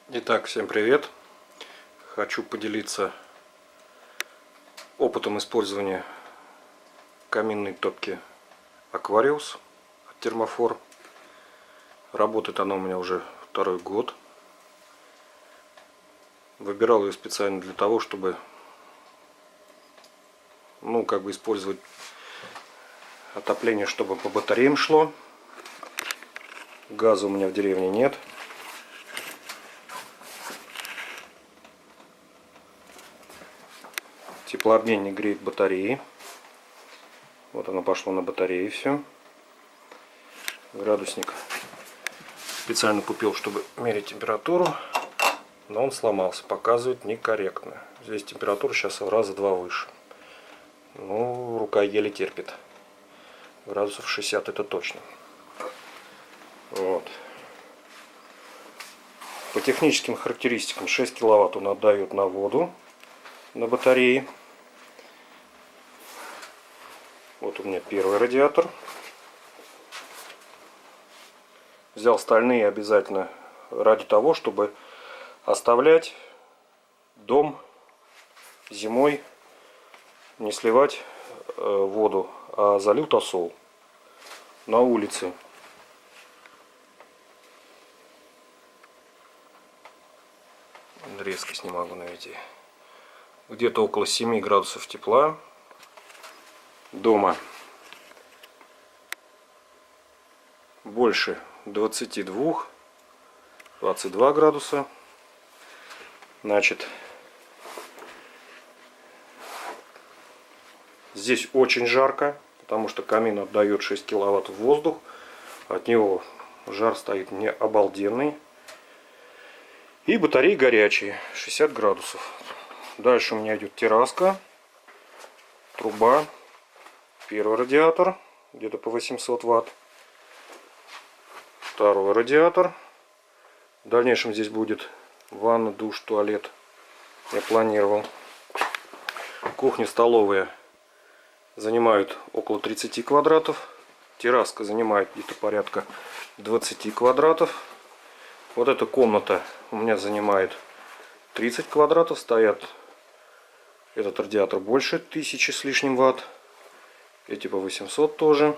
Итак, всем привет! Хочу поделиться опытом использования каминной топки Aquarius от Thermofor. Работает она у меня уже второй год. Выбирал ее специально для того, чтобы использовать отопление, чтобы по батареям шло. Газа у меня в деревне нет. Теплообменник греет батареи. Вот оно пошло на батареи все. Градусник специально купил, чтобы мерить температуру, но он сломался, показывает некорректно. Здесь температура сейчас в раза два выше. Ну, рука еле терпит. Градусов 60 это точно. Вот. По техническим характеристикам 6 киловатт он отдает на воду, на батареи. Вот у меня первый радиатор. Взял стальные обязательно ради того, чтобы оставлять дом зимой, не сливать воду, а залил тосол на улице. Резкость не могу найти. Где-то около 7 градусов тепла. Дома больше 22 градуса. Значит, здесь очень жарко, потому что камин отдает 6 киловатт в воздух. От него жар стоит не обалденный. И батареи горячие, 60 градусов. Дальше у меня идет терраска, труба, первый радиатор, где-то по 800 ватт. Второй радиатор. В дальнейшем здесь будет ванна, душ, туалет. Я планировал. Кухня, столовая занимают около 30 квадратов. Терраска занимает где-то порядка 20 квадратов. Вот эта комната у меня занимает 30 квадратов. Стоят этот радиатор больше 1000 с лишним ватт. Эти по 800 тоже.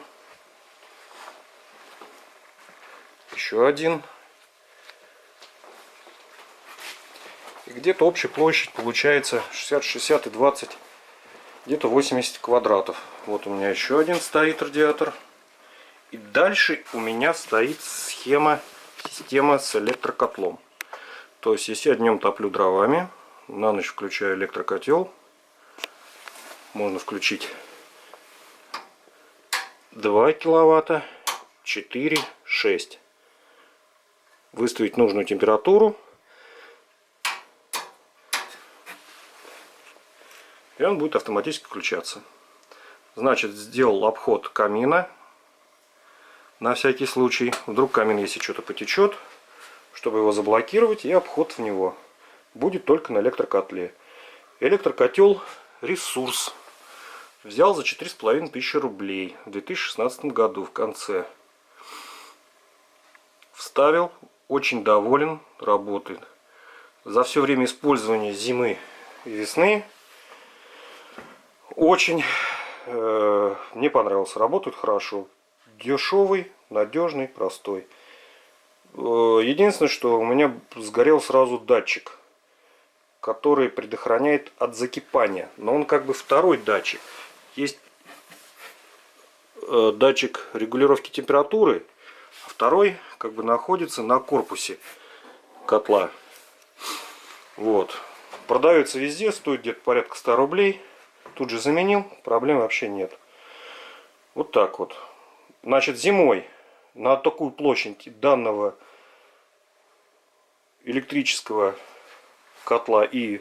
Еще один. И где-то общая площадь получается 60 и 20. Где-то 80 квадратов. Вот у меня еще один стоит радиатор. И дальше у меня стоит система с электрокотлом. То есть, если я днем топлю дровами, на ночь включаю электрокотел. Можно включить 2 киловатта, 4, 6. Выставить нужную температуру. И он будет автоматически включаться. Значит, сделал обход камина. На всякий случай. Вдруг камин, если что-то потечет, чтобы его заблокировать, и обход в него будет только на электрокотле. Электрокотел «Ресурс». Взял за 4500 рублей в 2016 году в конце. Вставил. Очень доволен. Работает. За все время использования зимы и весны очень мне понравился. Работает хорошо. Дешевый, надежный, простой. Единственное, что у меня сгорел сразу датчик, который предохраняет от закипания. Но он как бы второй датчик. Есть датчик регулировки температуры, а второй как бы находится на корпусе котла. Вот. Продается везде, стоит где-то порядка 100 рублей. Тут же заменил, проблем вообще нет. Вот так вот. Значит, зимой на такую площадь данного электрического котла и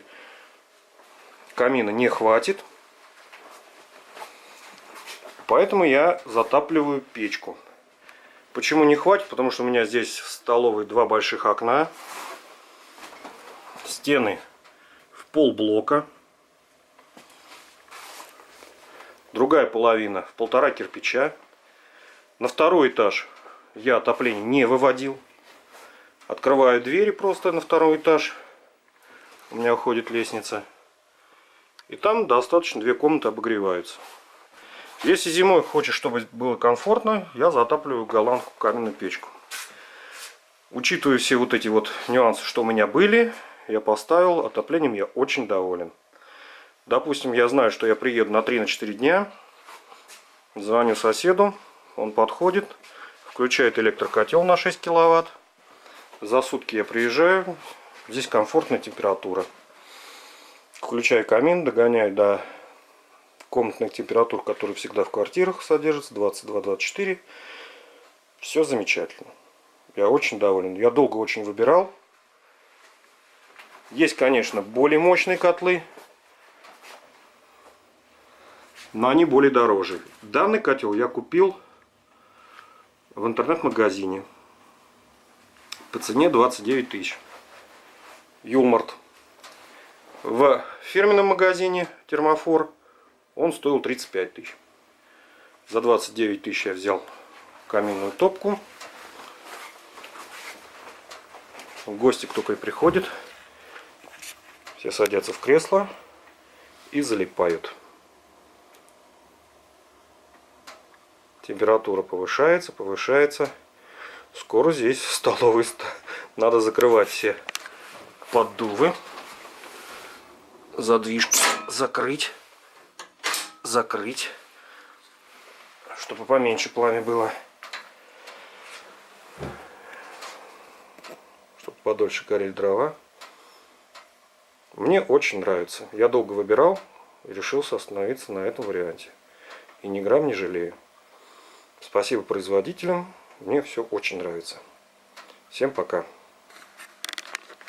камина не хватит. Поэтому я затапливаю печку. Почему не хватит? Потому что у меня здесь в столовой 2 больших окна. Стены в полблока. Другая половина в 1,5 кирпича. На второй этаж я отопление не выводил. Открываю двери просто на второй этаж. У меня уходит лестница. И там достаточно 2 комнаты обогреваются. Если зимой хочешь, чтобы было комфортно, я затапливаю голландку каменную печку. Учитывая все вот эти вот нюансы, что у меня были, я поставил. Отоплением я очень доволен. Допустим, я знаю, что я приеду на 3-4 дня. Звоню соседу. Он подходит. Включает электрокотел на 6 киловатт. За сутки я приезжаю. Здесь комфортная температура. Включаю камин, догоняю до комнатных температур, которые всегда в квартирах содержатся. 22-24. Все замечательно. Я очень доволен. Я долго очень выбирал. Есть, конечно, более мощные котлы, но они более дороже. Данный котел я купил в интернет-магазине по цене 29 тысяч. Юлмарт. В фирменном магазине Термофор он стоил 35 тысяч. За 29 тысяч я взял каминную топку. Гости, кто приходит, все садятся в кресло и залипают. Температура повышается, повышается. Скоро здесь в столовой надо закрывать все поддувы. Задвижку закрыть. Закрыть. Чтобы поменьше пламя было. Чтобы подольше горели дрова. Мне очень нравится. Я долго выбирал и решился остановиться на этом варианте. И ни грамм не жалею. Спасибо производителям. Мне все очень нравится. Всем пока.